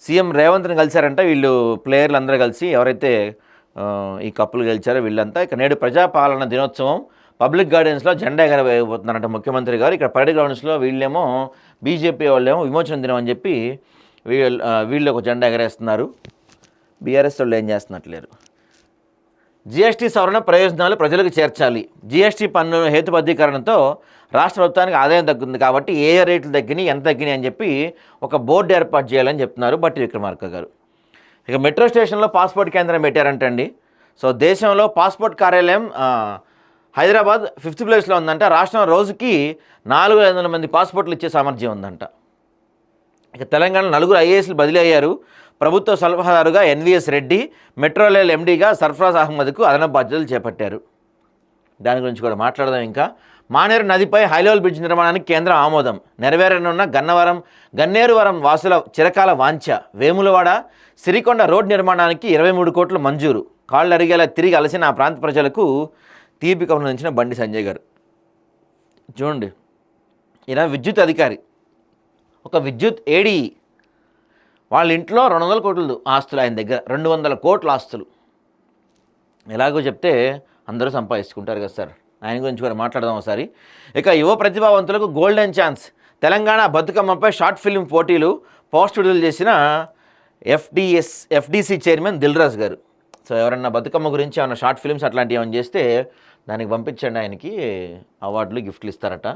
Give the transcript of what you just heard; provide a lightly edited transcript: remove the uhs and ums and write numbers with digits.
CM రేవంత్ని కలిశారంట వీళ్ళు ప్లేయర్లు అందరూ కలిసి, ఎవరైతే ఈ కప్పులు గెలిచారో వీళ్ళంతా. ఇక నేడు ప్రజాపాలన దినోత్సవం పబ్లిక్ గార్డెన్స్లో జెండా ఎగరవేయబోతున్నారంట ముఖ్యమంత్రి గారు. ఇక్కడ పరేడ్ గ్రౌండ్స్లో వీళ్ళేమో బీజేపీ వాళ్ళేమో విమోచన దినం అని చెప్పి వీళ్ళు ఒక జెండా ఎగరేస్తున్నారు. బీఆర్ఎస్ వాళ్ళు ఏం చేస్తున్నట్లేరు. జీఎస్టీ సవరణ ప్రయోజనాలు ప్రజలకు చేర్చాలి. జీఎస్టీ పన్ను హేతుబద్ధీకరణతో రాష్ట్ర ప్రభుత్వానికి ఆదాయం తగ్గుతుంది కాబట్టి ఏ రేట్లు తగ్గినాయి, ఎంత తగ్గినాయి అని చెప్పి ఒక బోర్డు ఏర్పాటు చేయాలని చెప్తున్నారు బట్టి విక్రమార్క గారు. ఇక మెట్రో స్టేషన్లో పాస్పోర్ట్ కేంద్రం పెట్టారంటండి. సో దేశంలో పాస్పోర్ట్ కార్యాలయం హైదరాబాద్ 5th ప్లేస్లో ఉందంట. రాష్ట్రం రోజుకి 400 మంది పాస్పోర్ట్లు ఇచ్చే సామర్థ్యం ఉందంట. ఇక తెలంగాణలో 4 ఐఏఎస్లు బదిలీ అయ్యారు. ప్రభుత్వ సలహాదారుగా ఎన్వీఎస్ రెడ్డి, మెట్రో రైల్ ఎండీగా సర్ఫరాజ్ అహ్మద్కు అదనపు బాధ్యతలు చేపట్టారు. దాని గురించి కూడా మాట్లాడదాం. ఇంకా మానేరు నదిపై హైలెవెల్ బ్రిడ్జ్ నిర్మాణానికి కేంద్రం ఆమోదం. నెరవేరనున్న గన్నేరువరం వాసుల చిరకాల వాంఛ. వేములవాడ సిరికొండ రోడ్ నిర్మాణానికి 23 కోట్లు మంజూరు. కాళ్ళు అరిగేలా తిరిగి అలసిన ఆ ప్రాంత ప్రజలకు తీపి కబుర్నించిన బండి సంజయ్ గారు. చూడండి, ఈయన విద్యుత్ అధికారి, ఒక విద్యుత్ ఏడీ. వాళ్ళ ఇంట్లో 200 కోట్లు ఆస్తులు, ఆయన దగ్గర 200 కోట్ల ఆస్తులు. ఎలాగో చెప్తే అందరూ సంపాదించుకుంటారు కదా సార్. ఆయన గురించి కూడా మాట్లాడదాం ఒకసారి. ఇక యువ ప్రతిభావంతులకు గోల్డెన్ ఛాన్స్. తెలంగాణ బతుకమ్మపై షార్ట్ ఫిల్మ్ పోటీలు పోస్ట్ విడుదల చేసిన ఎఫ్డీసీ చైర్మన్ దిల్రాజ్ గారు. సో ఎవరన్నా బతుకమ్మ గురించి ఏమన్నా షార్ట్ ఫిల్మ్స్ అట్లాంటివి ఏమైనా చేస్తే దానికి పంపించండి, ఆయనకి అవార్డులు గిఫ్ట్లు ఇస్తారట.